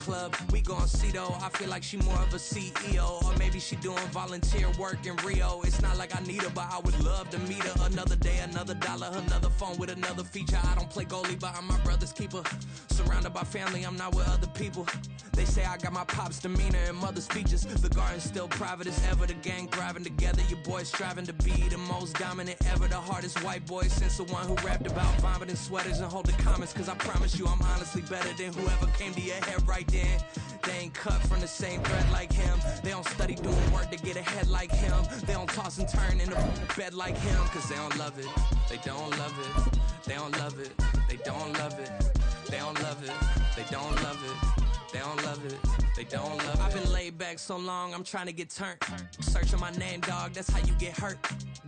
club, we gon' see though. I feel like she more of a CEO, or maybe she doing volunteer work in Rio. It's not like I need her, but I would love to meet her. Another day, another dollar, another phone with another feature. I don't play goalie, but I'm my brother's keeper. Surrounded by family, I'm not with other people. They say I got my pop's demeanor and mother's features. The garden's still private as ever, the gang thriving together. Your boys striving to be the most dominant ever. The hardest white boy since the one who rapped about vomiting sweaters and holding comments. Cause I promise you I'm honestly better than whoever came to your head right then. They ain't cut from the same thread like him. They don't study doing work to get ahead like him. They don't toss and turn in the bed like him. Cause they don't love it, they don't love it. They don't love it, they don't love it. They don't love it, they don't love it. They don't love it, they don't love it. I've been laid back so long, I'm trying to get turned. Searching my name, dog, that's how you get hurt.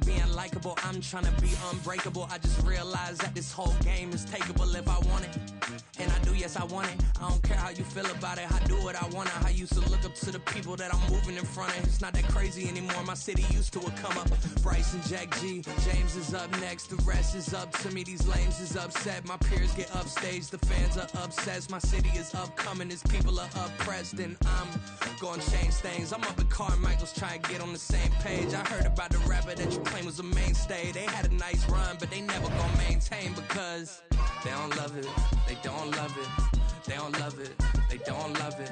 Being likable, I'm trying to be unbreakable. I just realized that this whole game is takeable if I want it. And I do, yes, I want it. I don't care how you feel about it, I do what I want it. I used to look up to the people that I'm moving in front of. It's not that crazy anymore, my city used to a come up. Bryce and Jack G, James is up next. The rest is up to me, these lames is upset. My peers get upstaged, the fans are obsessed. My city is upcoming, its people are oppressed. And I'm gonna change things. I'm up at Carmichael's trying to get on the same page. I heard about the rapper that you claim was a mainstay. They had a nice run, but they never gonna maintain because they don't love it, they don't love it, they don't love it, they don't love it,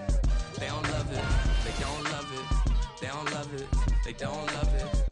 they don't love it, they don't love it, they don't love it, they don't love it.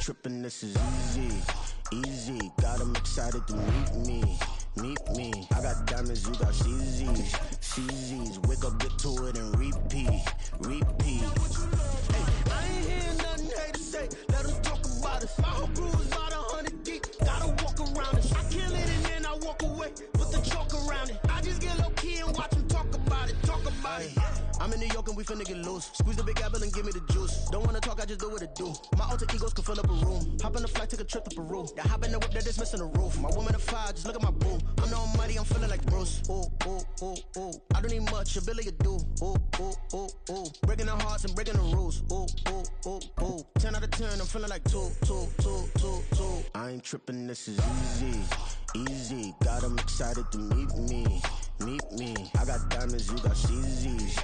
Trippin', this is easy, easy. Got 'em excited to meet me, meet me. I got diamonds, you got CZs, CZs. Wake up, get to it and repeat, repeat. Hey, I ain't hearing nothing hate to say. Let us talk about it. My whole crew is about 100 deep. Gotta walk around it. I kill it and then I walk away. Put the chalk around it. I just get low key and watch them talk about it, talk about it. I'm in New York and we finna get loose. Squeeze the big apple and give me the juice. Don't wanna talk, I just do what it do. My alter egos can fill up a room. Hop on the flight, take a trip to Peru. That hop in the whip that is missing the roof. My woman a fire, just look at my boo. I'm no money, I'm feeling like Bruce. Ooh, ooh, ooh, ooh. I don't need much, ability to do. Ooh, ooh, ooh, ooh. Breaking the hearts and breaking the rules. Ooh, ooh, ooh, ooh. 10 out of 10, I'm feeling like 2. I ain't tripping, this is easy. Easy, got them excited to meet me. I got diamonds, you got CZs.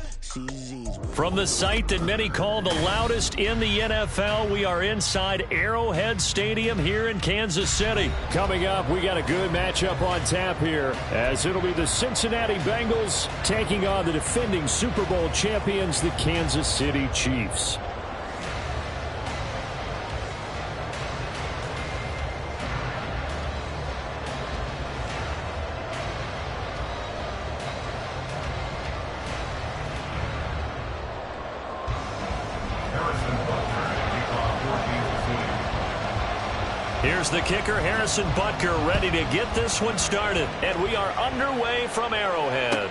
From the site that many call the loudest in the NFL, we are inside Arrowhead Stadium here in Kansas City. Coming up, we got a good matchup on tap here, as it'll be the Cincinnati Bengals taking on the defending Super Bowl champions, the Kansas City Chiefs. Here's the kicker, Harrison Butker, ready to get this one started. And we are underway from Arrowhead.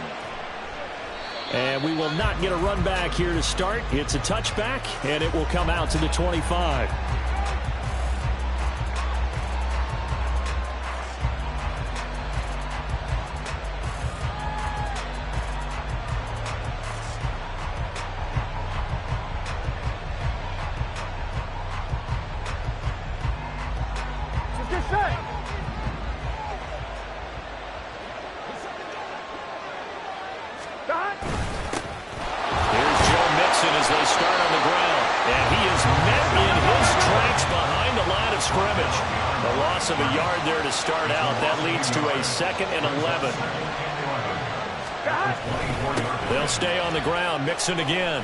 And we will not get a run back here to start. It's a touchback, and it will come out to the 25. Second and 11. They'll stay on the ground. Mixon again.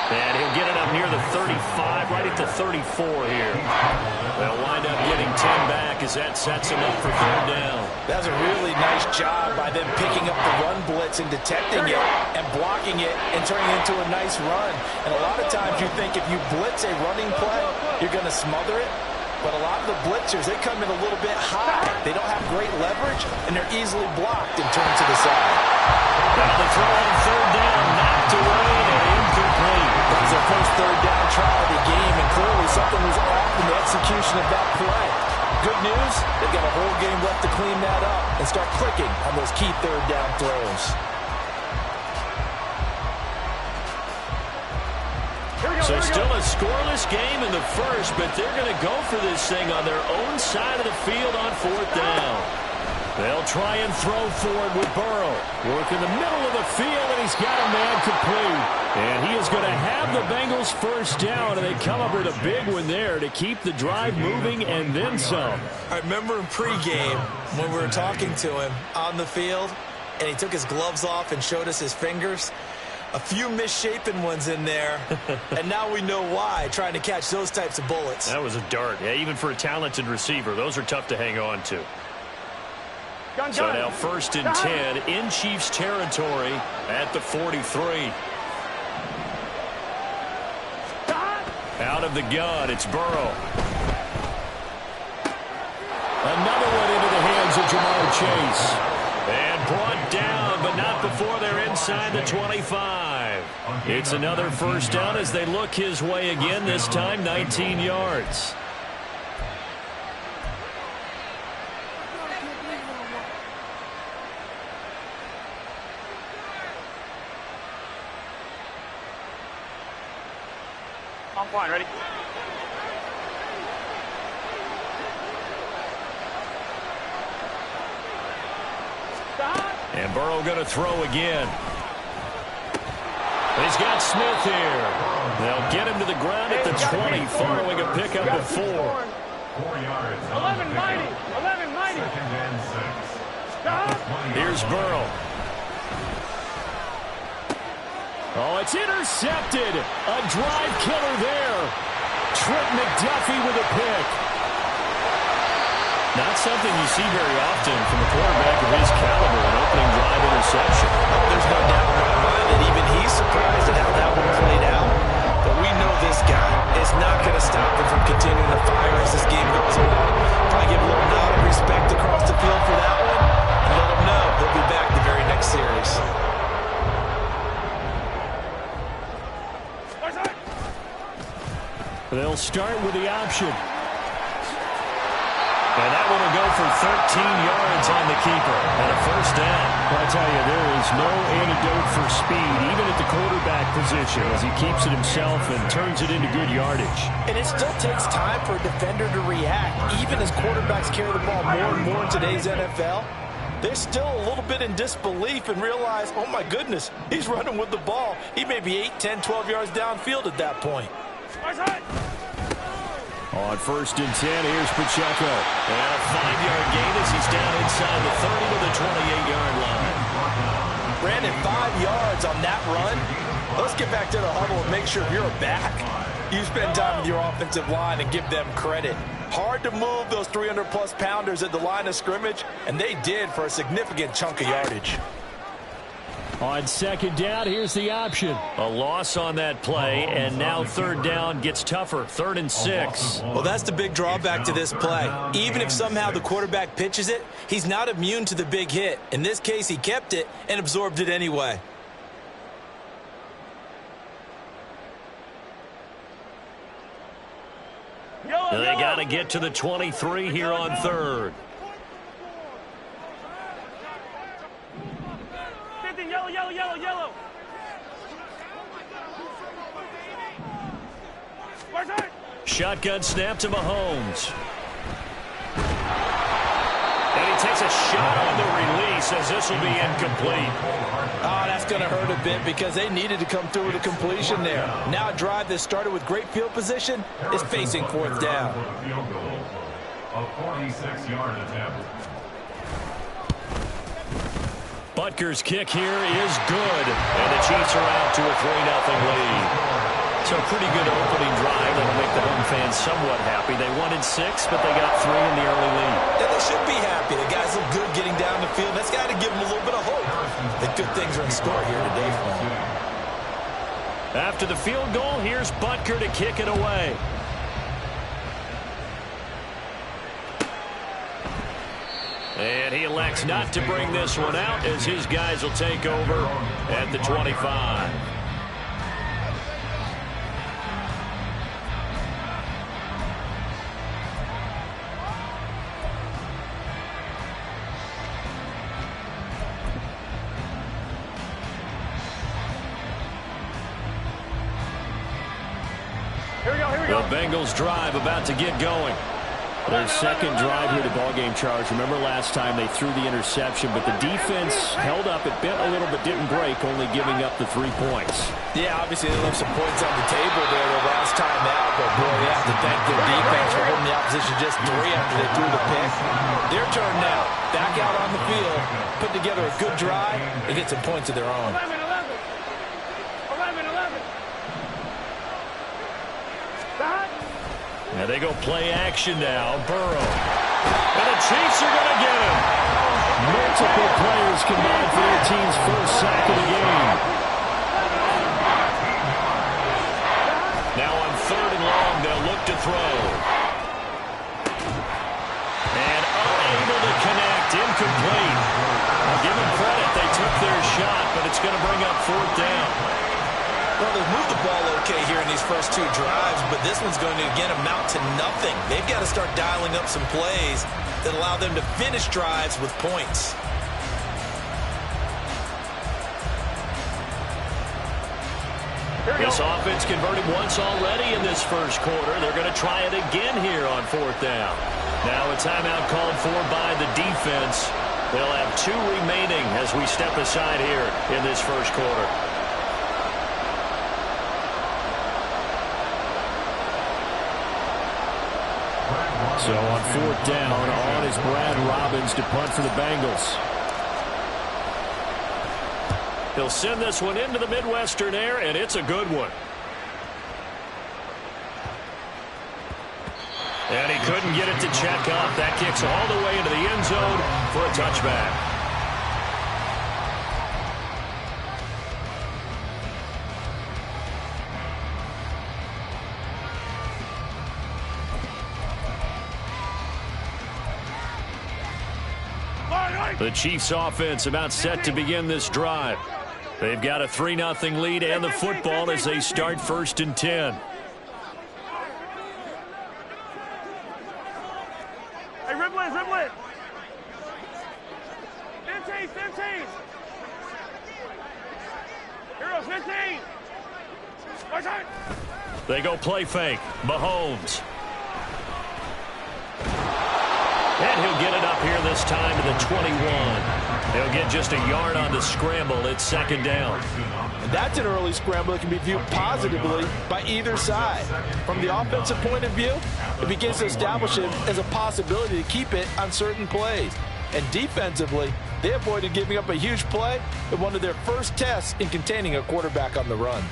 And he'll get it up near the 35, right at the 34 here. They'll wind up getting 10 back as that sets him up for third down. That's a really nice job by them picking up the run blitz and detecting it and blocking it and turning it into a nice run. And a lot of times you think if you blitz a running play, you're going to smother it. But a lot of the blitzers, they come in a little bit high. They don't have great leverage, and they're easily blocked and turned to the side. Now the throw on third down, knocked away and incomplete. That was their first third down try of the game, and clearly something was off in the execution of that play. Good news, they've got a whole game left to clean that up and start clicking on those key third down throws. So still a scoreless game in the first, but they're going to go for this thing on their own side of the field on fourth down. They'll try and throw forward with Burrow. Work in the middle of the field, and he's got a man complete. And he is going to have the Bengals first down, and they come up with a big one there to keep the drive moving and then some. I remember in pregame when we were talking to him on the field, and he took his gloves off and showed us his fingers. A few misshapen ones in there, and now we know why, trying to catch those types of bullets. That was a dart. Yeah, even for a talented receiver, those are tough to hang on to. So now first and 10 in Chiefs territory at the 43. Out of the gun, it's Burrow. Another one into the hands of Jamar Chase. And brought down, but not before they're inside the 25. It's another first down as they look his way again, this time 19 yards. I'm fine, ready? And Burrow going to throw again. He's got Smith here. They'll get him to the ground at the 20 following a pickup of 4. 4 yards. 11 mighty. 11 mighty. Here's Burrow. Oh, it's intercepted. A drive killer there. Trent McDuffie with a pick. Not something you see very often from a quarterback of his caliber, an opening drive interception. There's no doubt in my mind that even he's surprised at how that one played out. But we know this guy is not going to stop him from continuing to fire as this game goes along. Probably give a little nod of respect across the field for that one, and let him know he'll be back the very next series. They'll start with the option. And that one will go for 13 yards on the keeper and a first down. I tell you, there is no antidote for speed, even at the quarterback position, as he keeps it himself and turns it into good yardage. And it still takes time for a defender to react. Even as quarterbacks carry the ball more and more in today's NFL, they're still a little bit in disbelief and realize, oh my goodness, he's running with the ball. He may be 8, 10, 12 yards downfield at that point. On 1st and 10, here's Pacheco. And a 5-yard gain as he's down inside the 30 to the 28-yard line. Brandon, 5 yards on that run. Let's get back to the huddle and make sure you're back. You spend time with your offensive line and give them credit. Hard to move those 300-plus pounders at the line of scrimmage, and they did for a significant chunk of yardage. On 2nd down, here's the option. A loss on that play, and now 3rd down gets tougher. 3rd and 6. Well, that's the big drawback to this play. Even if somehow the quarterback pitches it, he's not immune to the big hit. In this case, he kept it and absorbed it anyway. They got to get to the 23 here on 3rd. Yellow. Shotgun snap to Mahomes. And he takes a shot on the release as this will be incomplete. Oh, that's going to hurt a bit because they needed to come through with a completion there. Now a drive that started with great field position is facing 4th down. A 46-yard attempt. Butker's kick here is good, and the Chiefs are out to a 3-0 lead. So a pretty good opening drive that'll make the home fans somewhat happy. They wanted 6, but they got 3 in the early lead. And they should be happy. The guys look good getting down the field. That's got to give them a little bit of hope that good things are in store here today for them. After the field goal, here's Butker to kick it away. And he elects not to bring this one out as his guys will take over at the 25. Here we go. The Bengals drive about to get going. Their second drive here to ballgame charge. Remember last time they threw the interception, but the defense held up. It bent a little but didn't break, only giving up the 3 points. Yeah, obviously they left some points on the table there the last time out, but boy, they have to thank their defense for holding the opposition just 3 after they threw the pick. Their turn now. Back out on the field, put together a good drive, and get some points of their own. 11. And they go play action now. Burrow. And the Chiefs are going to get him. Multiple players combined for their team's first sack of the game. Now on 3rd and long, they'll look to throw. And unable to connect. Incomplete. I'll give them credit. They took their shot, but it's going to bring up 4th down. Well, they've moved the ball okay here in these first 2 drives, but this one's going to, again, amount to nothing. They've got to start dialing up some plays that allow them to finish drives with points. This offense converted once already in this first quarter. They're going to try it again here on 4th down. Now a timeout called for by the defense. They'll have 2 remaining as we step aside here in this first quarter. So on 4th down, on is Brad Robbins to punt for the Bengals. He'll send this one into the Midwestern air, and it's a good one. And he couldn't get it to check up. That kicks all the way into the end zone for a touchback. The Chiefs offense about set to begin this drive. They've got a 3-0 lead and the football as they start 1st and 10. They go play fake. Mahomes. And he'll get it up here this time to the 21. He'll get just a yard on the scramble. It's second down. And that's an early scramble that can be viewed positively by either side. From the offensive point of view, it begins to establish it as a possibility to keep it on certain plays. And defensively, they avoided giving up a huge play in one of their first tests in containing a quarterback on the run.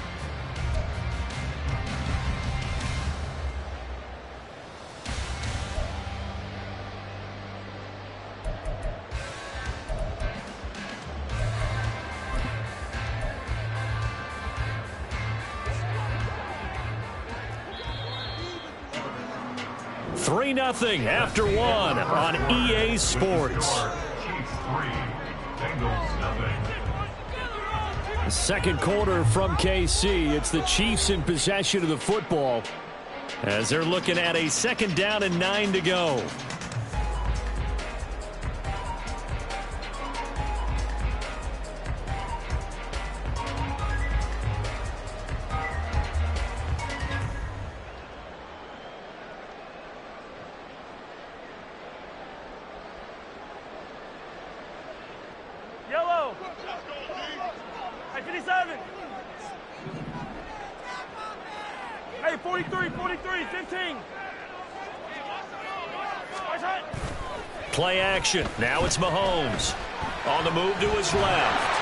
Three 3-0 after one on EA Sports. Chiefs 3, Bengals nothing. The second quarter from KC. It's the Chiefs in possession of the football as they're looking at a second down and 9 to go. Yellow. Hey, 57. Hey, 43, 15. Play action. Now it's Mahomes. On the move to his left.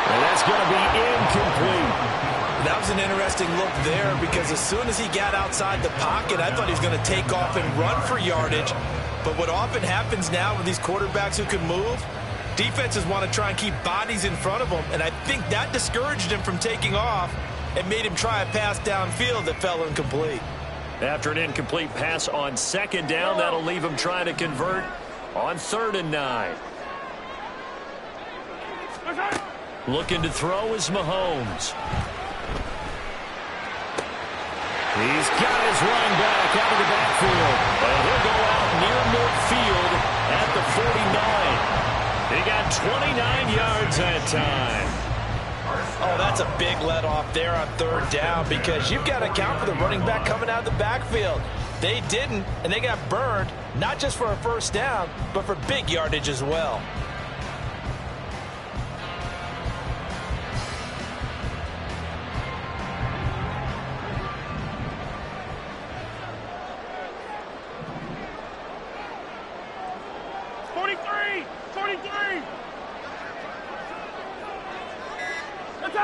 And that's going to be incomplete. That was an interesting look there because as soon as he got outside the pocket, I thought he was going to take off and run for yardage. But what often happens now with these quarterbacks who can move, defenses want to try and keep bodies in front of them, and I think that discouraged him from taking off and made him try a pass downfield that fell incomplete. After an incomplete pass on second down, that'll leave him trying to convert on 3rd and 9. Looking to throw is Mahomes. He's got his run back out of the backfield, and he'll go out near midfield at the 49. He got 29 yards that time. Oh, that's a big let off there on 3rd down because you've got to account for the running back coming out of the backfield. They didn't, and they got burned, not just for a first down, but for big yardage as well.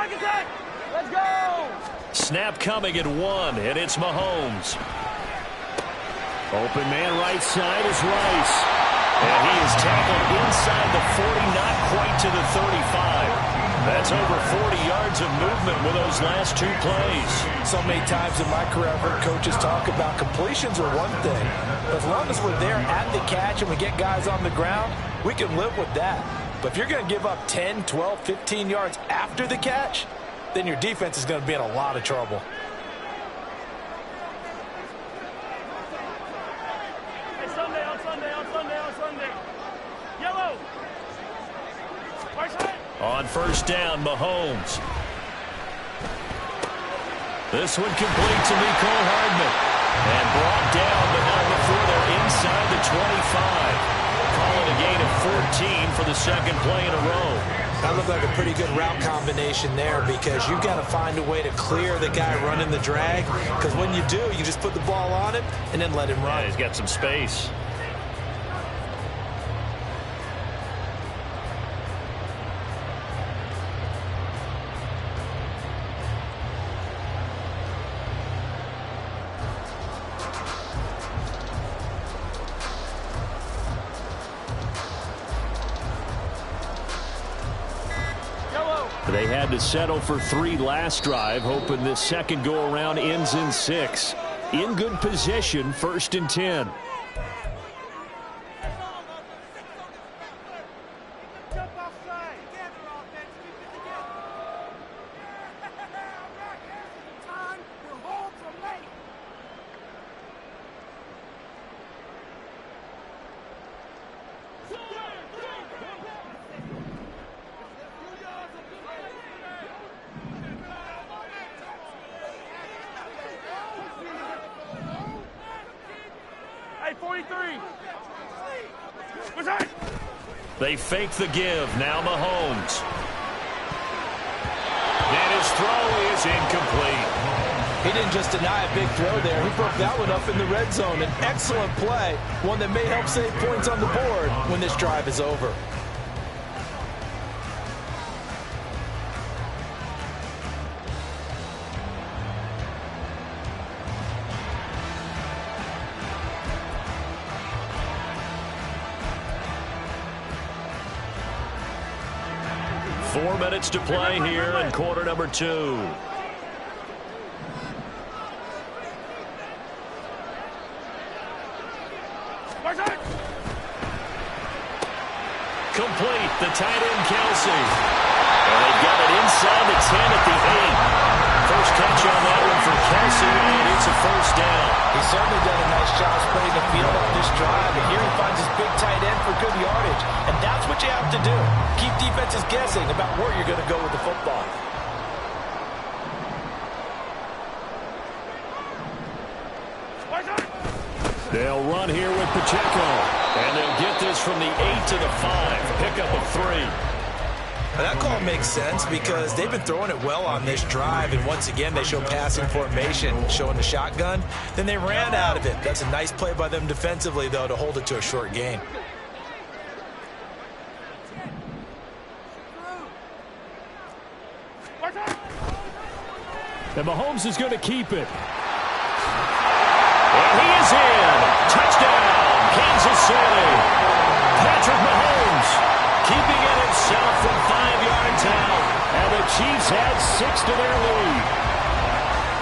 Attack! Let's go! Snap coming at 1, and it's Mahomes. Open man right side is Rice. And he is tackled inside the 40, not quite to the 35. That's over 40 yards of movement with those last 2 plays. So many times in my career I've heard coaches talk about completions are one thing. But as long as we're there at the catch and we get guys on the ground, we can live with that. But if you're going to give up 10, 12, 15 yards after the catch, then your defense is going to be in a lot of trouble. Hey, Sunday. Yellow. On 1st down, Mahomes. This one complete to Mecole Hardman. And brought down, but not before they're inside the 25. Call it a gain of 14 for the second play in a row. That looked like a pretty good route combination there because you've got to find a way to clear the guy running the drag. Because when you do, you just put the ball on him and then let him run. Yeah, he's got some space. They had to settle for 3 last drive, hoping this second go-around ends in 6. In good position, 1st and 10. Inside 43. They fake the give. Now Mahomes. And his throw is incomplete. He didn't just deny a big throw there. He broke that one up in the red zone. An excellent play, one that may help save points on the board when this drive is over. Four minutes to play here in quarter number 2. Complete, the tight end Kelsey. And they've got it inside the 10 at the 8. First catch on that one for Kelsey, and it's a first down. He's certainly done a nice job spreading the field on this drive, and here he finds his big tight end for good yardage. And that's what you have to do. Keep defenses guessing about where you're going to go with the football. They'll run here with Pacheco, and they'll get this from the 8 to the 5. Pickup of 3. That call makes sense because they've been throwing it well on this drive, and once again they show passing formation, showing the shotgun. Then they ran out of it. That's a nice play by them defensively, though, to hold it to a short gain. And Mahomes is going to keep it. And he is in. Touchdown, Kansas City. Patrick Mahomes keeping it himself from 5 yards out. And the Chiefs had 6 to their lead.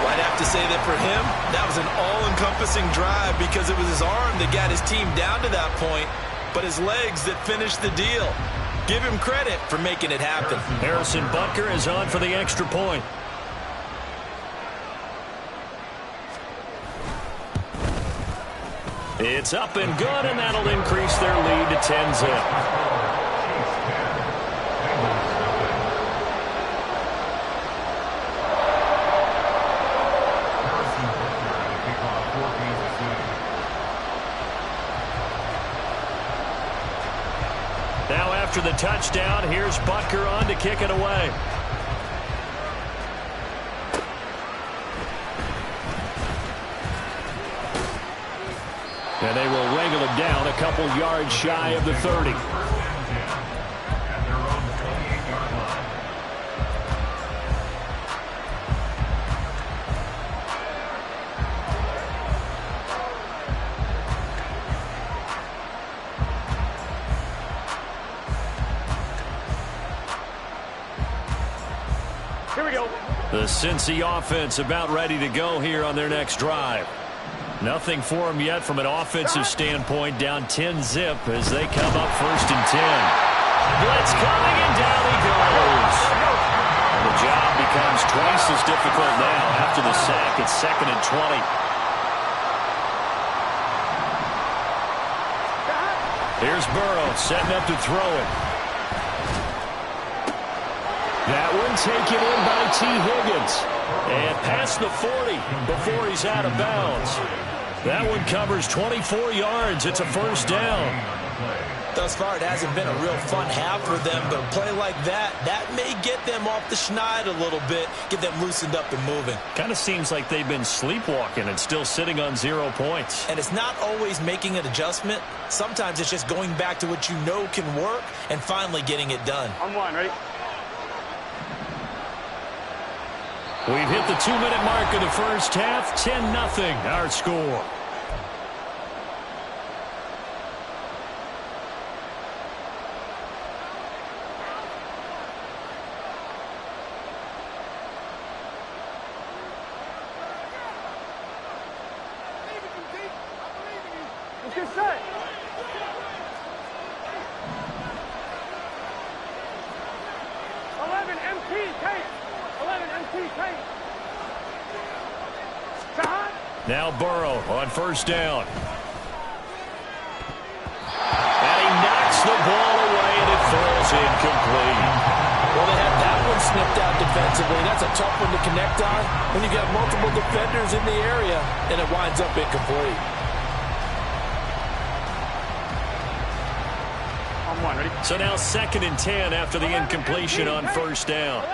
Well, I'd have to say that for him, that was an all-encompassing drive because it was his arm that got his team down to that point, but his legs that finished the deal. Give him credit for making it happen. Harrison Butker is on for the extra point. It's up and good, and that'll increase their lead to 10-zip. Now after the touchdown, here's Butker on to kick it away. And they will wrangle him down a couple yards shy of the 30. Here we go. The Cincy offense about ready to go here on their next drive. Nothing for them yet from an offensive standpoint, down 10-zip as they come up 1st and 10. Blitz coming, and down he goes. And the job becomes twice as difficult now after the sack. It's 2nd and 20. Here's Burrow setting up to throw it. That one taken in by T. Higgins. And past the 40 before he's out of bounds. That one covers 24 yards. It's a first down. Thus far, it hasn't been a real fun half for them, but a play like that may get them off the schneid a little bit, get them loosened up and moving. Kind of seems like they've been sleepwalking and still sitting on 0 points. And it's not always making an adjustment. Sometimes it's just going back to what you know can work and finally getting it done. On one, ready? We've hit the 2-minute mark of the first half. 10-0 our score. Let's get set. 11 MP tape. 11 MP tape. Now Burrow on first down. And he knocks the ball away, and it falls incomplete. Well, they had that one snipped out defensively. That's a tough one to connect on when you've got multiple defenders in the area, and it winds up incomplete. So now 2nd and 10 after the incompletion on first down.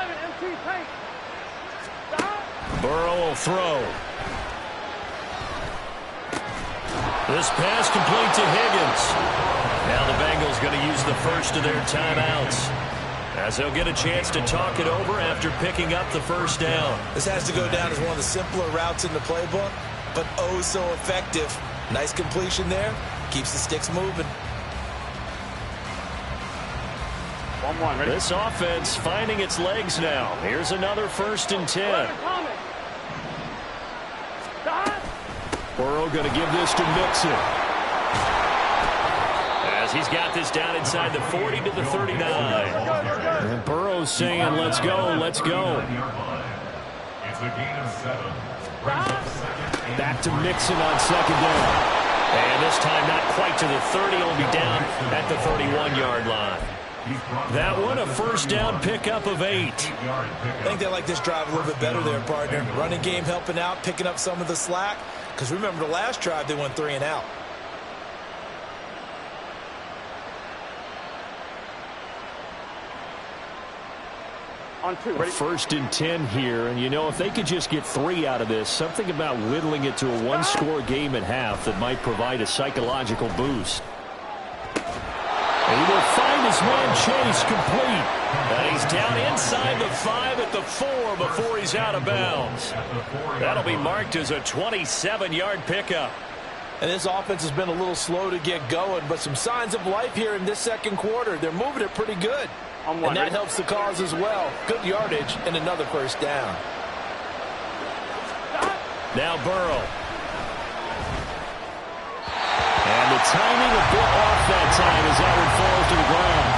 Burrow will throw. This pass complete to Higgins. Now the Bengals going to use the first of their timeouts, as they'll get a chance to talk it over after picking up the first down. This has to go down as one of the simpler routes in the playbook, but oh so effective. Nice completion there. Keeps the sticks moving. 1-1, ready? This offense finding its legs now. Here's another 1st and 10. Burrow going to give this to Mixon, as he's got this down inside the 40 to the 39. And Burrow's saying, let's go, let's go. It's a gain of 7. Back to Mixon on 2nd down. And this time not quite to the 30. He'll be down at the 31-yard line. That one a first down pickup of 8. I think they like this drive a little bit better there, partner. Running game helping out, picking up some of the slack. Because remember the last drive, they went 3 and out. On 2, ready? 1st and 10 here, and you know, if they could just get 3 out of this, something about whittling it to a one-score game at half that might provide a psychological boost. He will find his man Chase complete. And he's down inside the 5 at the 4 before he's out of bounds. That'll be marked as a 27-yard pickup. And this offense has been a little slow to get going, but some signs of life here in this 2nd quarter. They're moving it pretty good. On 1, and that ready? helps the cause as well. Good yardage and another first down. Now Burrow. And the timing a bit off that time as that one falls to the ground.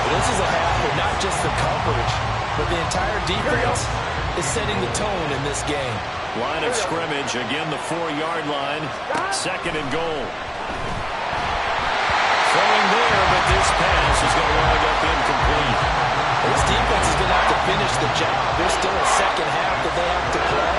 This is a half where not just the coverage, but the entire defense is setting the tone in this game. Line of scrimmage, again the 4-yard line. 2nd and goal. Throwing there, but this pass is going to wind up incomplete. This defense is going to have to finish the job. There's still a 2nd half that they have to play.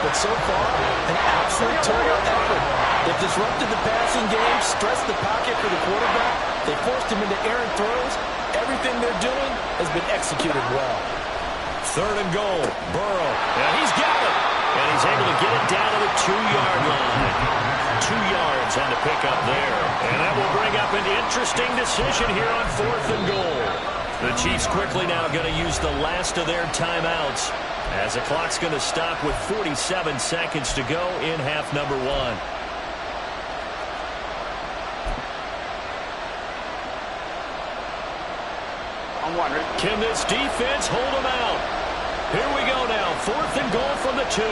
But so far, an absolute total effort. They've disrupted the passing game, stressed the pocket for the quarterback. They forced him into errant throws. Everything they're doing has been executed well. 3rd and goal. Burrow. And he's got it. And he's able to get it down to the 2-yard line. 2 yards on the pickup there. And that will bring up an interesting decision here on 4th and goal. The Chiefs quickly now going to use the last of their timeouts, as the clock's going to stop with 47 seconds to go in half number 1. On 1, ready? Can this defense hold them out? Here we go now. 4th and goal from the 2.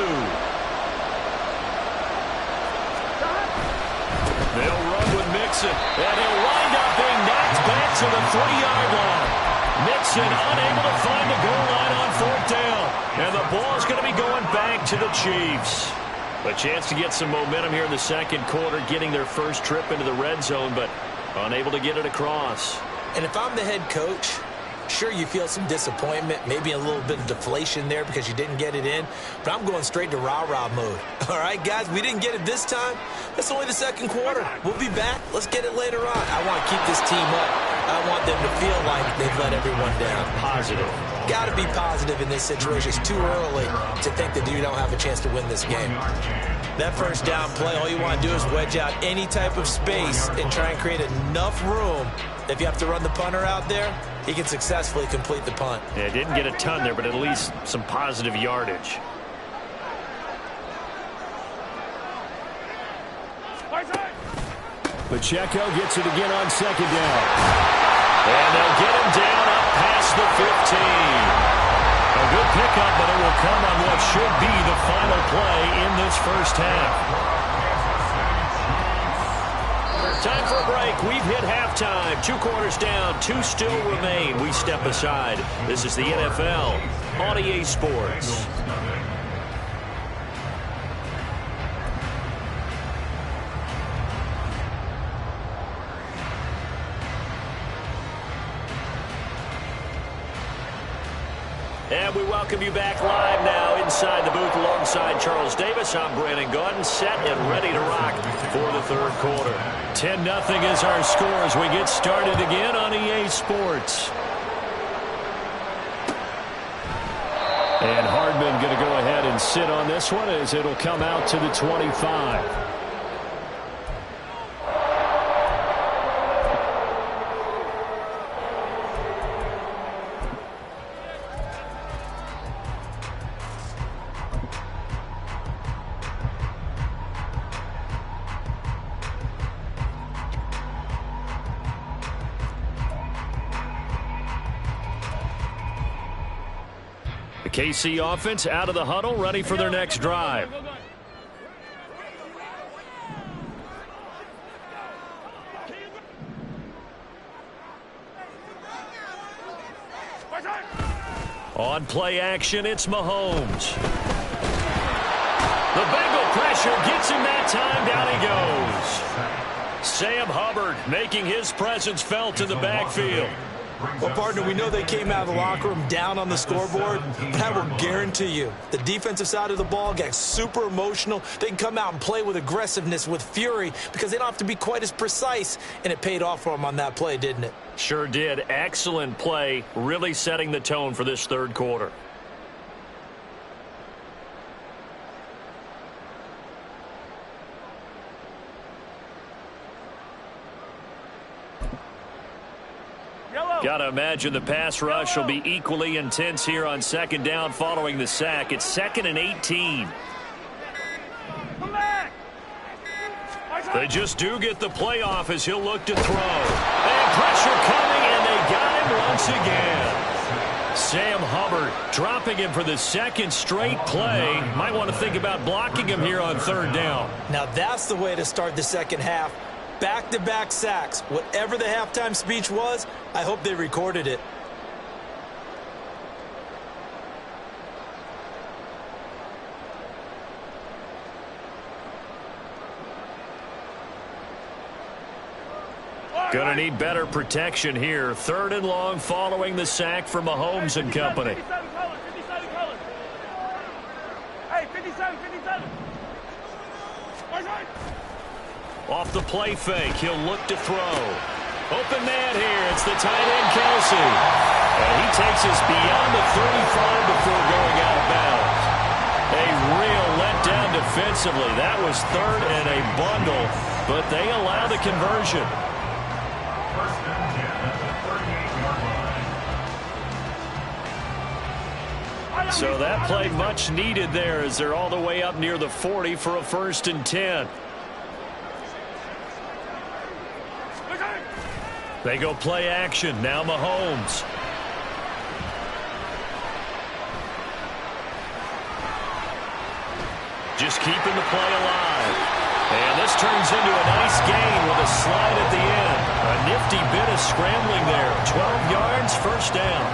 They'll run with Mixon, and he'll wind up being knocked back to the 3-yard line. Mixon unable to find the goal line on 4th down. And the ball's going to be going back to the Chiefs. A chance to get some momentum here in the 2nd quarter, getting their first trip into the red zone, but unable to get it across. And if I'm the head coach, sure, you feel some disappointment, maybe a little bit of deflation there because you didn't get it in, but I'm going straight to rah-rah mode. All right, guys, we didn't get it this time. That's only the 2nd quarter. We'll be back. Let's get it later on. I want to keep this team up. I want them to feel like they've let everyone down. Positive. Got to be positive in this situation. It's too early to think that you don't have a chance to win this game. That first down play, all you want to do is wedge out any type of space and try and create enough room. If you have to run the punter out there, he can successfully complete the punt. Yeah, didn't get a ton there, but at least some positive yardage. Pacheco gets it again on 2nd down. And they'll get him down up past the 15. A good pickup, but it will come on what should be the final play in this first half. Time for a break. We've hit halftime. 2 quarters down. 2 still remain. We step aside. This is the NFL on EA Sports. And we welcome you back live now inside the booth alongside Charles Davis. I'm Brandon Gaudin, set and ready to rock for the third quarter. 10-0 is our score as we get started again on EA Sports. And Hardman going to go ahead and sit on this one as it'll come out to the 25. KC offense out of the huddle, ready for their next drive. On play action, it's Mahomes. The Bengal pressure gets him that time. Down he goes. Sam Hubbard making his presence felt in the backfield. Well, partner, we know they came out of the locker room down on the scoreboard, but I will guarantee you the defensive side of the ball got super emotional. They can come out and play with aggressiveness, with fury, because they don't have to be quite as precise, and it paid off for them on that play, didn't it? Sure did. Excellent play, really setting the tone for this third quarter. Got to imagine the pass rush will be equally intense here on second down following the sack. It's 2nd and 18. They just do get the play off as he'll look to throw. And pressure coming, and they got him once again. Sam Hubbard dropping him for the second straight play. Might want to think about blocking him here on third down. Now that's the way to start the second half. Back-to-back sacks. Whatever the halftime speech was, I hope they recorded it. Gonna need better protection here. 3rd and long following the sack for Mahomes and company. 57 colors, 57 colors. Hey, 57, 57. Off the play fake, he'll look to throw. Open man here, it's the tight end Kelsey. And he takes us beyond the 35 before going out of bounds. A real letdown defensively. That was 3rd and a bundle, but they allow the conversion. So that play much needed there as they're all the way up near the 40 for a 1st and 10. They go play action. Now Mahomes. Just keeping the play alive. And this turns into a nice gain with a slide at the end. A nifty bit of scrambling there. 12 yards, 1st down.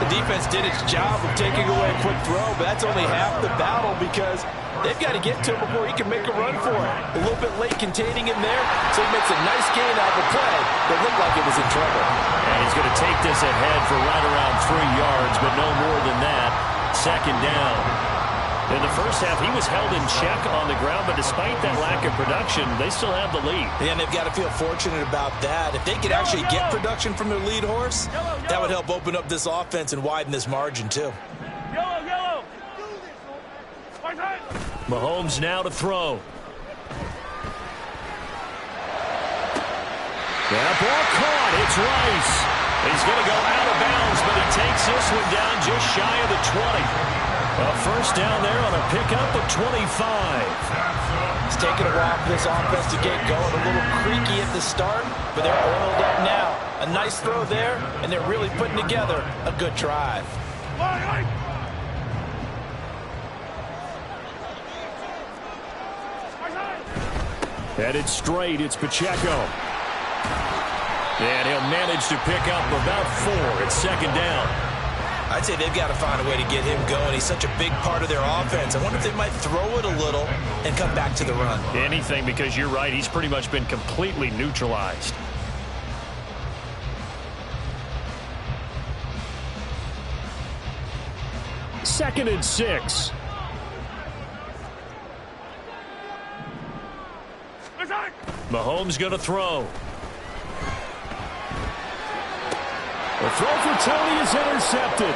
The defense did its job of taking away a quick throw, but that's only half the battle because they've got to get to him before he can make a run for it. A little bit late containing him there, so he makes a nice gain out of the play that looked like it was in trouble. And he's going to take this ahead for right around 3 yards, but no more than that. 2nd down. In the first half, he was held in check on the ground, but despite that lack of production, they still have the lead. And they've got to feel fortunate about that. If they could actually get production from their lead horse, that would help open up this offense and widen this margin, too. Yellow. Mahomes now to throw. That ball caught. It's Rice. He's going to go out of bounds, but he takes this one down just shy of the 20. A 1st down there on a pickup of 25. It's taken a while for this offense to get going. A little creaky at the start, but they're oiled up now. A nice throw there, and they're really putting together a good drive. Headed straight, it's Pacheco. And he'll manage to pick up about 4 at 2nd down. I'd say they've got to find a way to get him going. He's such a big part of their offense. I wonder if they might throw it a little and come back to the run. Anything, because you're right. He's pretty much been completely neutralized. 2nd and 6. Mahomes going to throw. The throw for Tony is intercepted.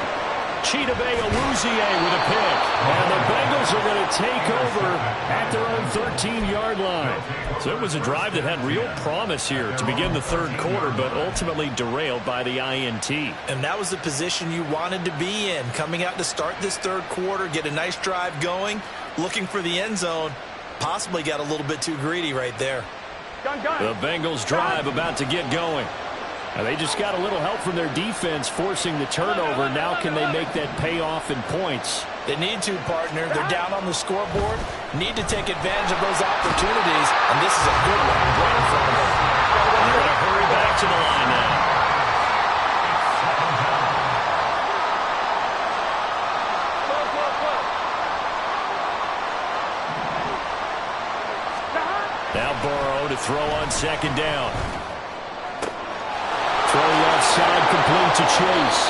Chidobe Awuzie with a pick. And the Bengals are going to take over at their own 13-yard line. So it was a drive that had real promise here to begin the third quarter, but ultimately derailed by the INT. And that was the position you wanted to be in. Coming out to start this third quarter, get a nice drive going, looking for the end zone. Possibly got a little bit too greedy right there. The Bengals drive about to get going. And they just got a little help from their defense forcing the turnover. Now can they make that pay off in points? They need to, partner. They're down on the scoreboard. Need to take advantage of those opportunities. And this is a good one right in front of them. They're going to hurry back to the line now. Now Burrow to throw on 2nd down. Throwing offside, complete to Chase.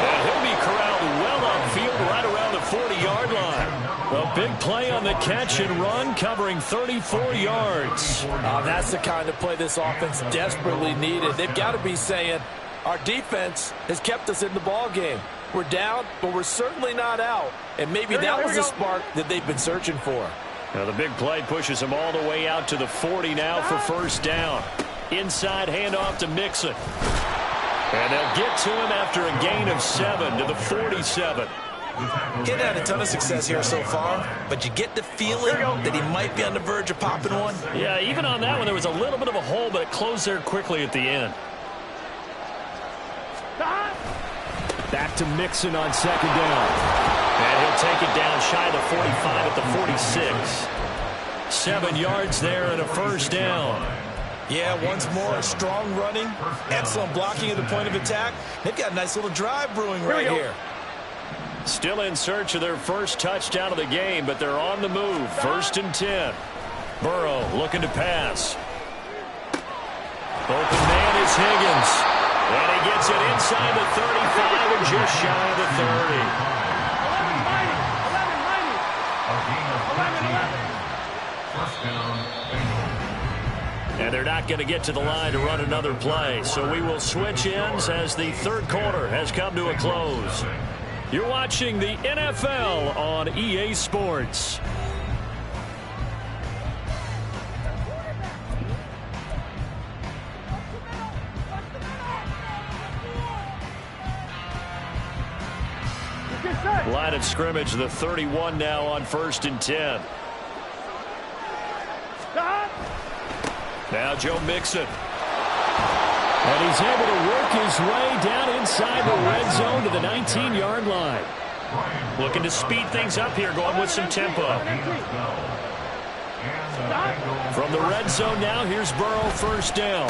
And he'll be corralled well upfield right around the 40-yard line. A big play on the catch and run, covering 34 yards. That's the kind of play this offense desperately needed. They've got to be saying, our defense has kept us in the ball game. We're down, but we're certainly not out. And maybe that was the spark that they've been searching for. Now the big play pushes him all the way out to the 40 now for 1st down. Inside handoff to Mixon. And they'll get to him after a gain of 7 to the 47. He's had a ton of success here so far, but you get the feeling that he might be on the verge of popping one. Yeah, even on that one, there was a little bit of a hole, but it closed there quickly at the end. Back to Mixon on 2nd down. And he'll take it down shy of the 45 at the 46. 7 yards there and a 1st down. Yeah, once more, strong running, excellent blocking at the point of attack. They've got a nice little drive brewing right here. Still in search of their first touchdown of the game, but they're on the move. 1st and 10. Burrow looking to pass. Open man is Higgins. And he gets it inside the 35 and just shy of the 30. And they're not going to get to the line to run another play. So we will switch ends as the third quarter has come to a close. You're watching the NFL on EA Sports. Line of scrimmage, the 31 now on 1st and 10. Now Joe Mixon. And he's able to work his way down inside the red zone to the 19-yard line. Looking to speed things up here, going with some tempo. From the red zone now, here's Burrow, 1st down.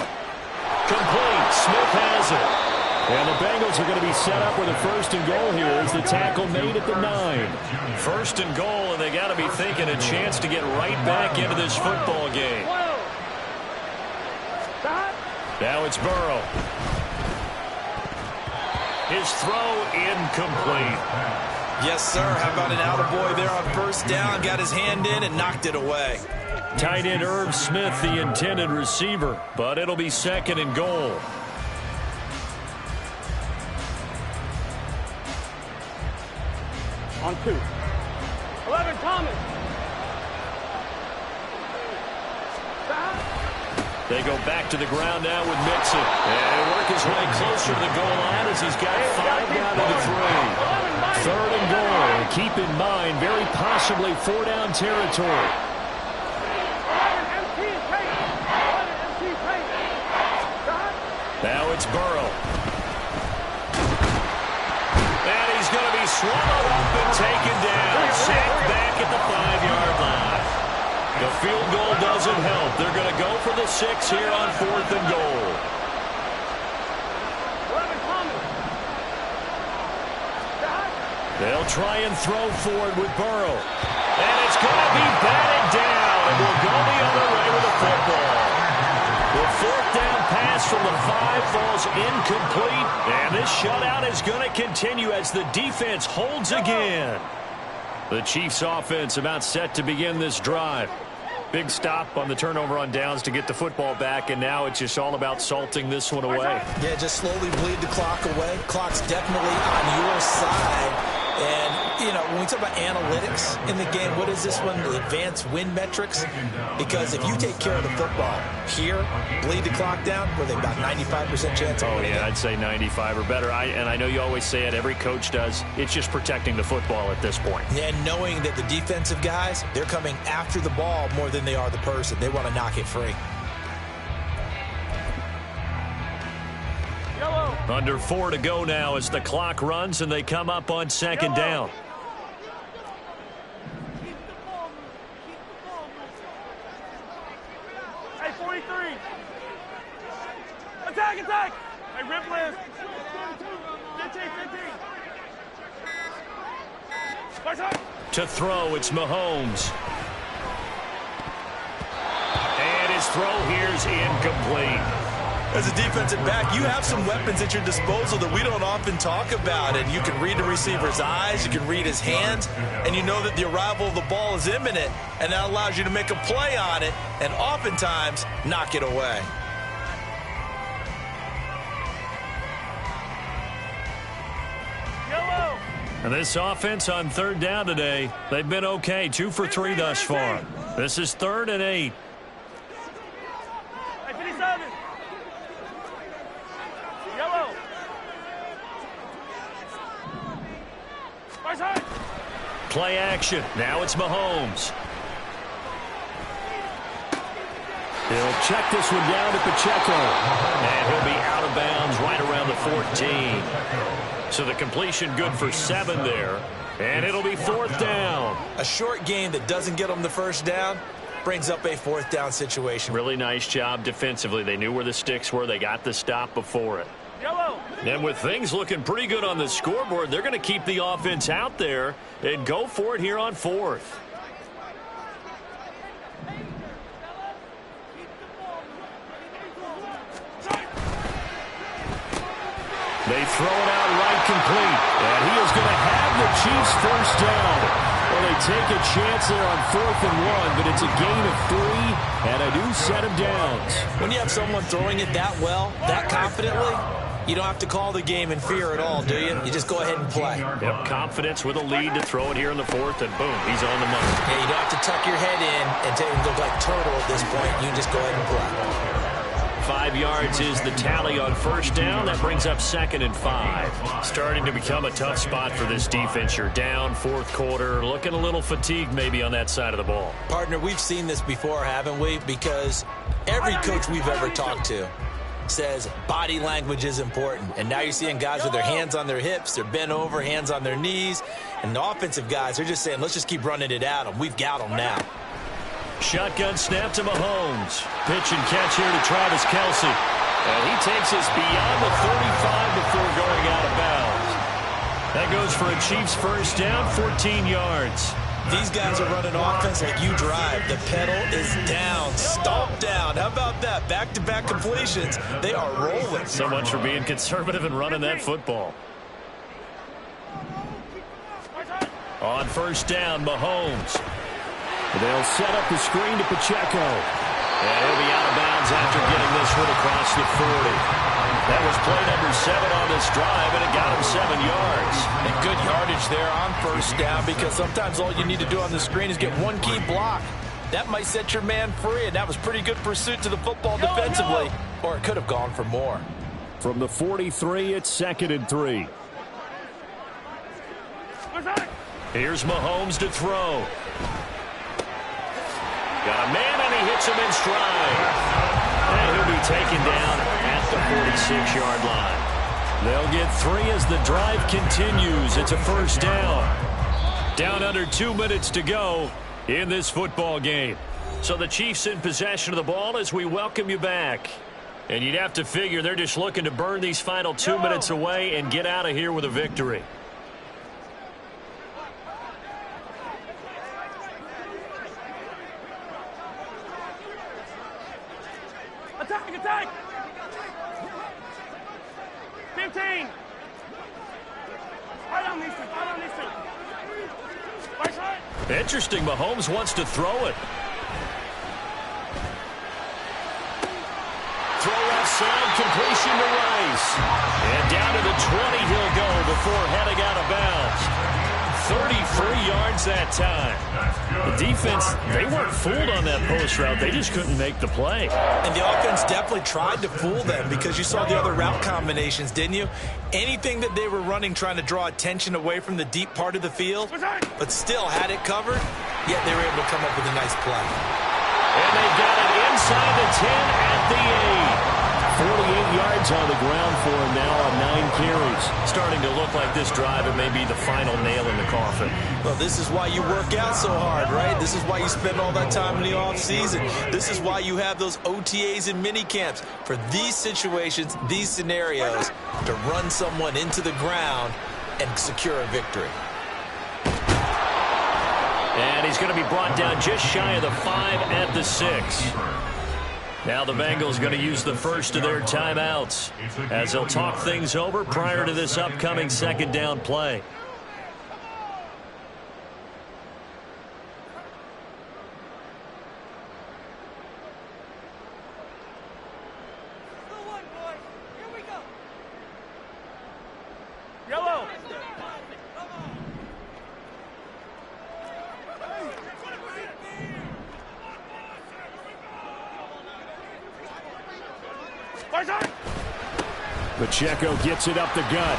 Complete. Smith has it. And the Bengals are going to be set up with a 1st and goal here as the tackle made at the 9. 1st and goal, and they got to be thinking a chance to get right back into this football game. Now it's Burrow. His throw incomplete. Yes, sir. How about an attaboy there on 1st down? Got his hand in and knocked it away. Tight end Irv Smith, the intended receiver, but it'll be 2nd and goal. On 2. 11, Thomas. They go back to the ground now with Mixon. And work his way closer to the goal line as he's got 5 down to the 3. 3rd and goal. And keep in mind, very possibly 4-down territory. Now it's Burrow. And he's going to be swallowed up and taken down. Sacked back at the 5-yard line. The field goal doesn't help. They're going to go for the 6 here on 4th and goal. They'll try and throw forward with Burrow. And it's going to be batted down. And we'll go the other way with the football. The 4th down pass from the 5 falls incomplete. And this shutout is going to continue as the defense holds again. The Chiefs offense about set to begin this drive. Big stop on the turnover on downs to get the football back, and now it's just all about salting this one away. Yeah, just slowly bleed the clock away. Clock's definitely on your side. And, you know, when we talk about analytics in the game, what is this one? The advanced win metrics? Because if you take care of the football here, bleed the clock down, where they've got 95% chance of winning. Oh, yeah, I'd say 95 or better. And I know you always say it, every coach does. It's just protecting the football at this point. And knowing that the defensive guys, they're coming after the ball more than they are the person. They want to knock it free. Under 4 to go now as the clock runs and they come up on second down. Hey, 43. Attack, attack. Hey, rip list. 15. To throw, it's Mahomes. And his throw here's incomplete. As a defensive back, you have some weapons at your disposal that we don't often talk about. And you can read the receiver's eyes, you can read his hands, and you know that the arrival of the ball is imminent, and that allows you to make a play on it and oftentimes knock it away. And this offense on third down today, they've been okay. 2 for 3 thus far. This is 3rd and 8. Hey, 57. Yellow. Play action. Now it's Mahomes. He'll check this one down to Pacheco. And he'll be out of bounds right around the 14. So the completion good for 7 there. And it'll be 4th down. A short game that doesn't get them the first down brings up a 4th down situation. Really nice job defensively. They knew where the sticks were. They got the stop before it. Yellow. And with things looking pretty good on the scoreboard, they're going to keep the offense out there and go for it here on 4th. They throw it out right complete. And he is going to have the Chiefs first down. Well, they take a chance there on 4th and 1, but it's a gain of 3 and a new set of downs. When you have someone throwing it that well, that confidently, you don't have to call the game in fear at all, do you? You just go ahead and play. Yep, confidence with a lead to throw it here in the 4th, and boom, he's on the money. Yeah, you don't have to tuck your head in and look like turtle at this point. You can just go ahead and play. 5 yards is the tally on first down. That brings up 2nd and 5. Starting to become a tough spot for this defense. You're down 4th quarter, looking a little fatigued maybe on that side of the ball. Partner, we've seen this before, haven't we? Because every coach we've ever talked to says body language is important. And now you're seeing guys with their hands on their hips, they're bent over, hands on their knees. And the offensive guys are just saying, let's just keep running it at them. We've got them now. Shotgun snap to Mahomes. Pitch and catch here to Travis Kelce. And he takes us beyond the 35 before going out of bounds. That goes for a Chiefs first down, 14 yards. These guys are running offense like you drive. The pedal is down, stomped down. How about that? Back-to-back completions. They are rolling. So much for being conservative and running that football. On first down, Mahomes. They'll set up the screen to Pacheco. And he'll be out of bounds after getting this one across the 40. That was play number 7 on this drive, and it got him 7 yards. And good yardage there on first down, because sometimes all you need to do on the screen is get one key block. That might set your man free, and that was pretty good pursuit to the football defensively. Or it could have gone for more. From the 43, it's 2nd and 3. Here's Mahomes to throw. Got a man, and he hits him in stride. And he'll be taken down at the 46-yard line. They'll get 3 as the drive continues. It's a first down. Down under 2 minutes to go in this football game. So the Chiefs in possession of the ball as we welcome you back. And you'd have to figure they're just looking to burn these final 2 minutes away and get out of here with a victory. Attack, attack! 15. Interesting, Mahomes wants to throw it. Throw offside, completion to Rice. And down to the 20 he'll go before heading out of bounds. 33 yards that time. The defense, they weren't fooled on that post route. They just couldn't make the play. And the offense definitely tried to fool them because you saw the other route combinations, didn't you? Anything that they were running trying to draw attention away from the deep part of the field, but still had it covered, yet they were able to come up with a nice play. And they got it inside the 10 at the 8. 48 yards on the ground for him now on 9 carries. Starting to look like this drive, it may be the final nail in the coffin. Well, this is why you work out so hard, right? This is why you spend all that time in the offseason. This is why you have those OTAs and mini camps for these situations, these scenarios, to run someone into the ground and secure a victory. And he's going to be brought down just shy of the 5 at the 6. Now the Bengals going to use the first of their timeouts as they'll talk things over prior to this upcoming second down play. Yellow. Pacheco gets it up the gut.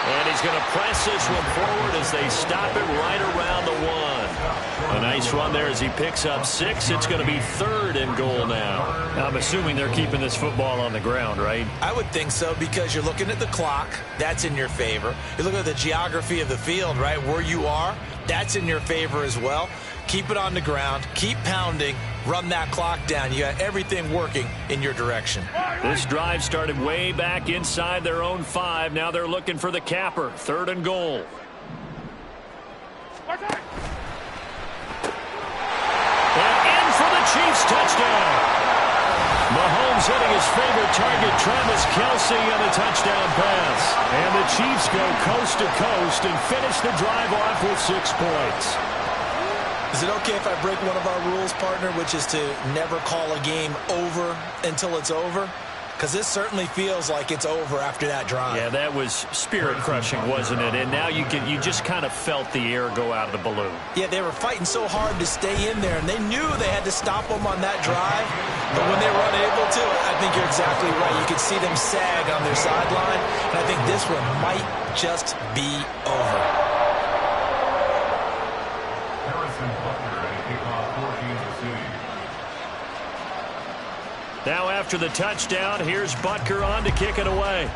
And he's going to press this one forward as they stop it right around the 1. A nice run there as he picks up 6. It's going to be 3rd and goal now. I'm assuming they're keeping this football on the ground, right? I would think so because you're looking at the clock. That's in your favor. You're looking at the geography of the field, right? Where you are, that's in your favor as well. Keep it on the ground. Keep pounding. Run that clock down. You got everything working in your direction. This drive started way back inside their own 5. Now they're looking for the capper. 3rd and goal. And in for the Chiefs touchdown. Mahomes hitting his favorite target, Travis Kelce, on a touchdown pass. And the Chiefs go coast to coast and finish the drive off with 6 points. Is it okay if I break one of our rules, partner, which is to never call a game over until it's over? Because this certainly feels like it's over after that drive. Yeah, that was spirit-crushing, wasn't it? And now you just kind of felt the air go out of the balloon. Yeah, they were fighting so hard to stay in there, and they knew they had to stop them on that drive. But when they were unable to, I think you're exactly right. You could see them sag on their sideline, and I think this one might just be over. Now after the touchdown, here's Butker on to kick it away.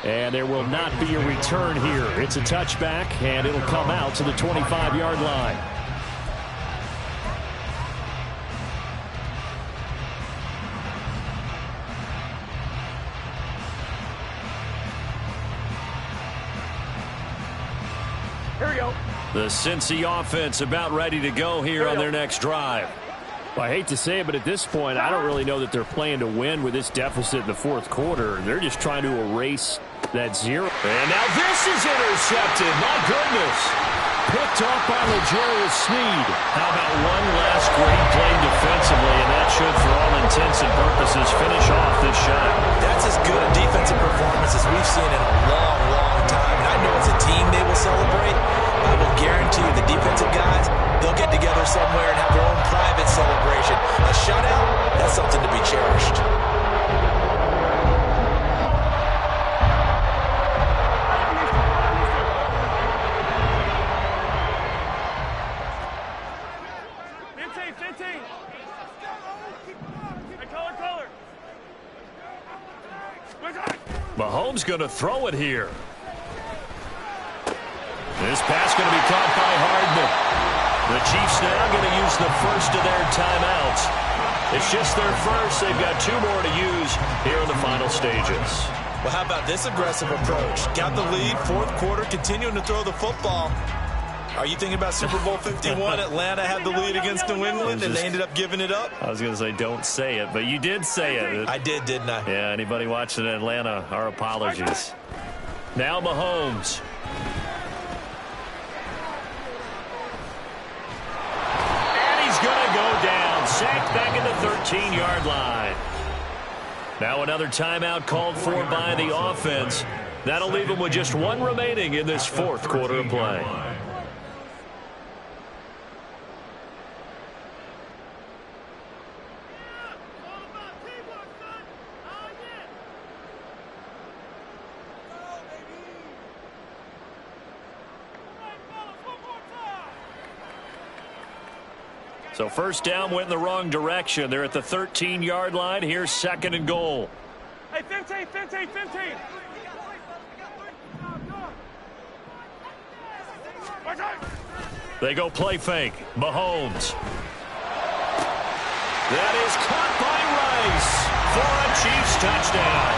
And there will not be a return here. It's a touchback, and it'll come out to the 25-yard line. Here we go. The Cincy offense about ready to go here on their next drive. Well, I hate to say it, but at this point, I don't really know that they're playing to win with this deficit in the 4th quarter. They're just trying to erase that 0. And now this is intercepted. My goodness. Picked off by L'Jarius Sneed. How about one last great play defensively, and that should, for all intents and purposes, finish off this shot. That's as good a defensive performance as we've seen in a long, long time. And I know as a team they will celebrate. I will guarantee you the defensive guys, they'll get together somewhere and have their own private celebration. A shutout, that's something to be cherished. Mahomes going to throw it here. This pass going to be caught by Hardman. The Chiefs now going to use the first of their timeouts. It's just their first. They've got 2 more to use here in the final stages. Well, how about this aggressive approach? Got the lead, 4th quarter, continuing to throw the football. Are you thinking about Super Bowl 51? Atlanta had the lead against New England, and they ended up giving it up? I was going to say don't say it, but you did say it. I did, didn't I? Yeah, anybody watching Atlanta, our apologies. Now Mahomes. And he's going to go down. Sacked back at the 13-yard line. Now another timeout called for by the offense. That'll leave them with just one remaining in this fourth quarter of play. So first down went in the wrong direction. They're at the 13-yard line. Here's second and goal. Hey, 15, 15, 15. They go play fake. Mahomes. That is caught by Rice for a Chiefs touchdown.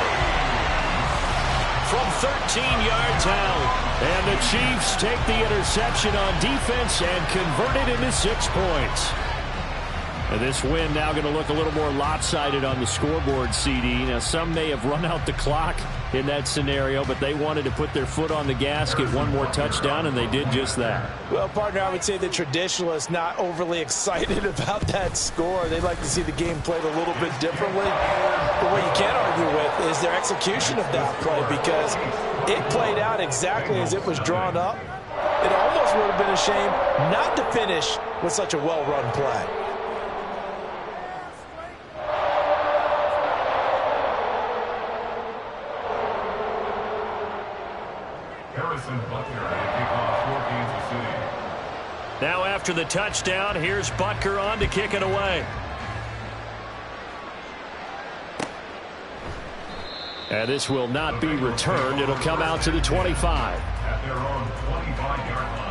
From 13 yards out. And the Chiefs take the interception on defense and convert it into 6 points. And this win now going to look a little more lopsided on the scoreboard, CD. Now, some may have run out the clock in that scenario, but they wanted to put their foot on the gas, get one more touchdown, and they did just that. Well, partner, I would say the traditionalists not overly excited about that score. They'd like to see the game played a little bit differently. But what you can't argue with is their execution of that play, because it played out exactly as it was drawn up. It almost would have been a shame not to finish with such a well-run play. Now after the touchdown, here's Butker on to kick it away. And this will not be returned. It'll come out to the 25. At their own 25-yard line.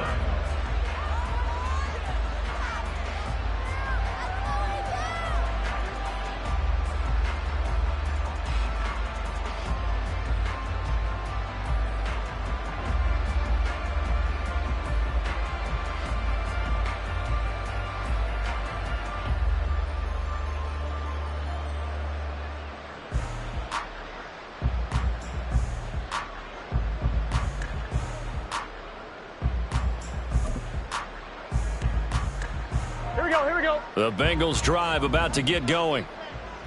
The Bengals drive about to get going.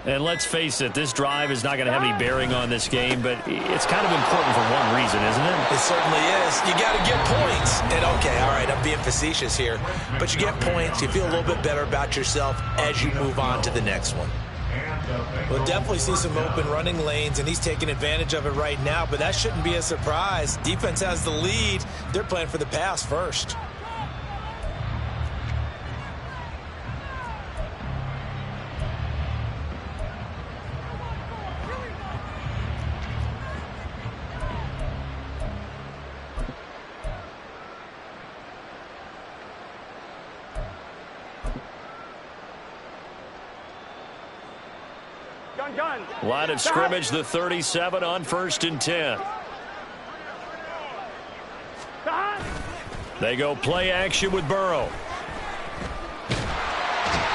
And let's face it, this drive is not going to have any bearing on this game, but it's kind of important for one reason, isn't it? It certainly is. You got to get points. And okay, all right, I'm being facetious here, but you get points, you feel a little bit better about yourself as you move on to the next one. We'll definitely see some open running lanes, and he's taking advantage of it right now, but that shouldn't be a surprise. Defense has the lead. They're playing for the pass first. Line of scrimmage, the 37 on 1st and 10. They go play action with Burrow.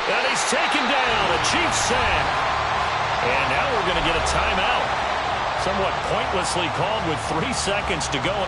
And he's taken down, a Chiefs sack. And now we're going to get a timeout. Somewhat pointlessly called with 3 seconds to go.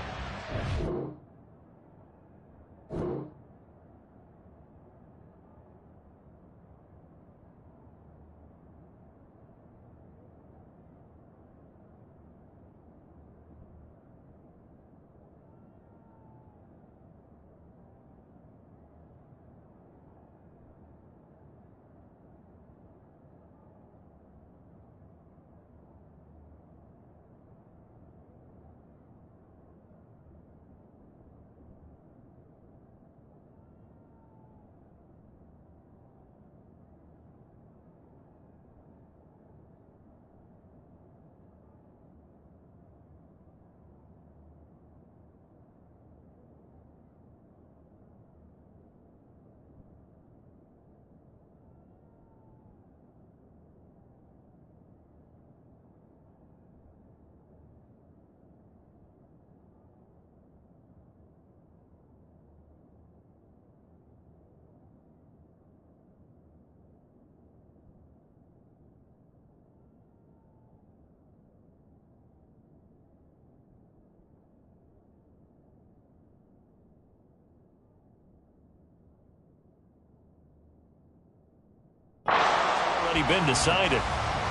already been decided.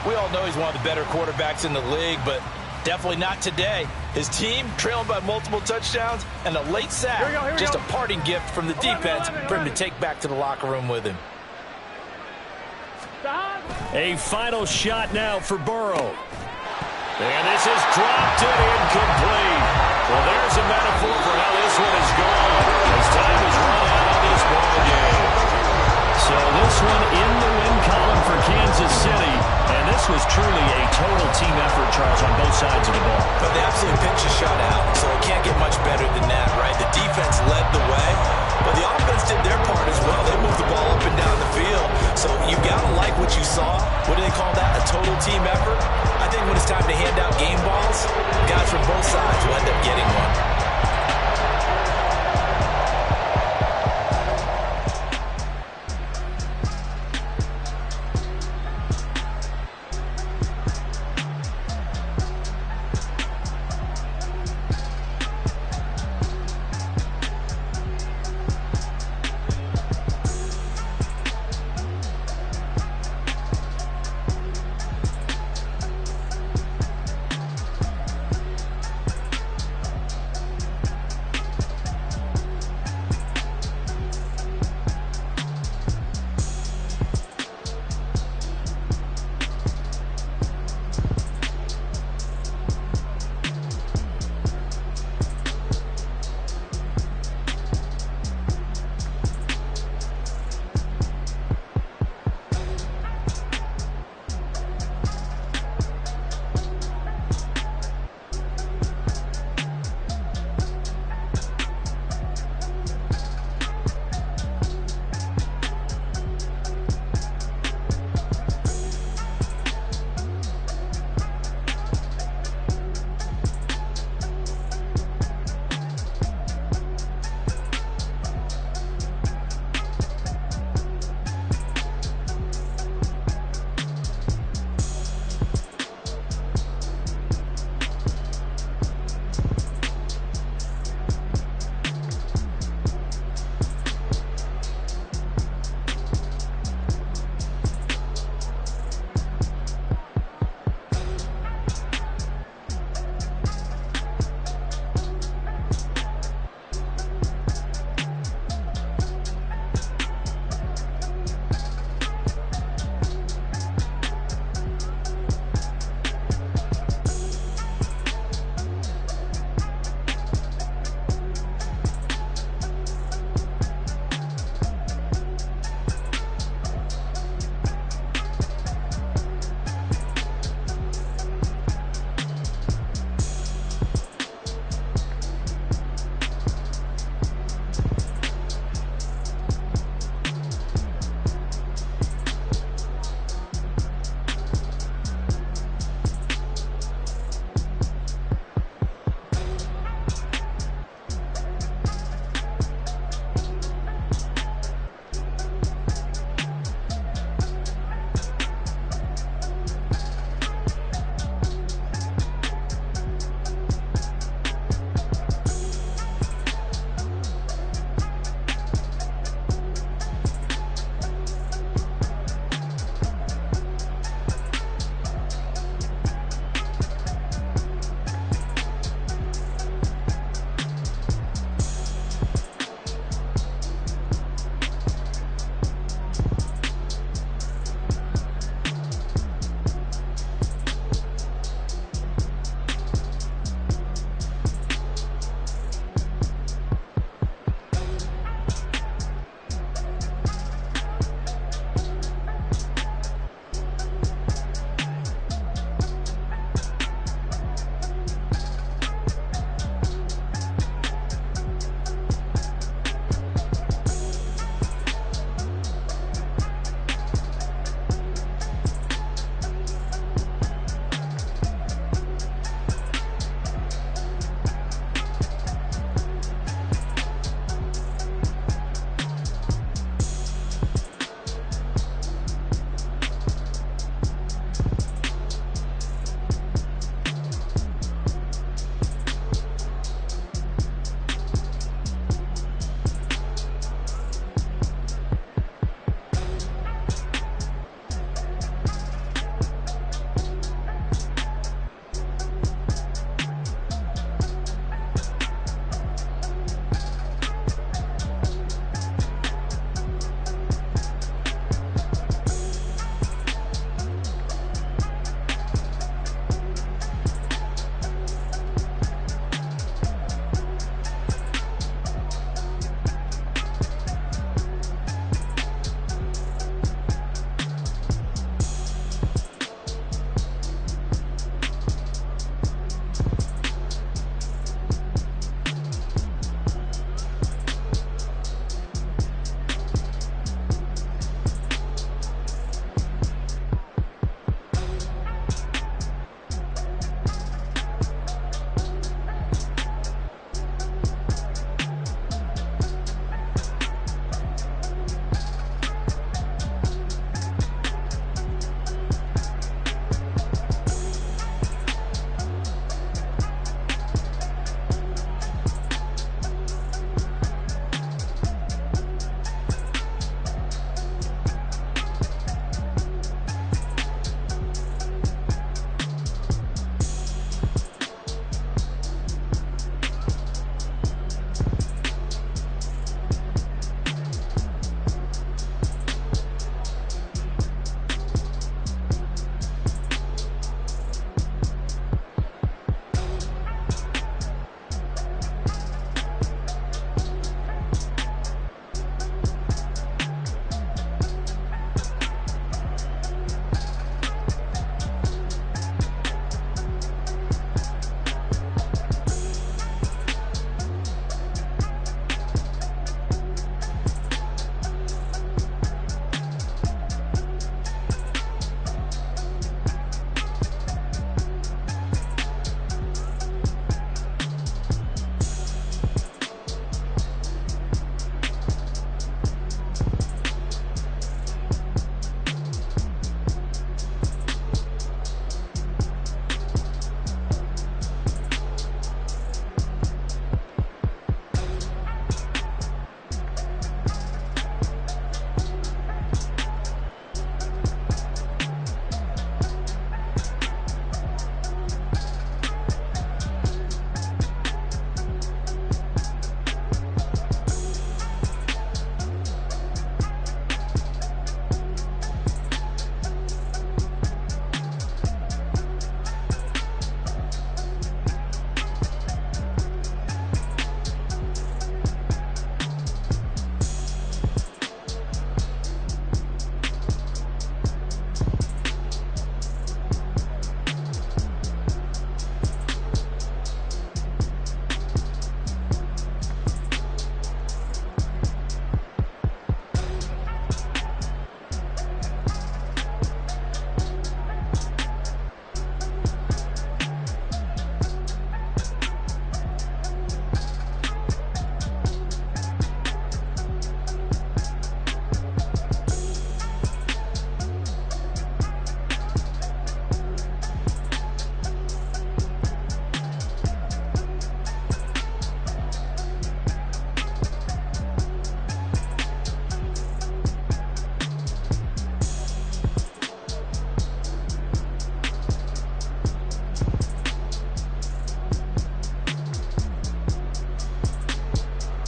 We all know he's one of the better quarterbacks in the league, but definitely not today. His team trailing by multiple touchdowns and a late sack. Just a parting gift from the defense for him to take back to the locker room with him. A final shot now for Burrow. And this is dropped and incomplete. Well, there's a metaphor for how this one is going as time is run out of this ball game. So this one in the win column for Kansas City. And this was truly a total team effort, Charles, on both sides of the ball. But they absolutely pitched a shutout, so it can't get much better than that, right? The defense led the way, but the offense did their part as well. They moved the ball up and down the field. So you got to like what you saw. What do they call that? A total team effort? I think when it's time to hand out game balls, guys from both sides will end up getting one.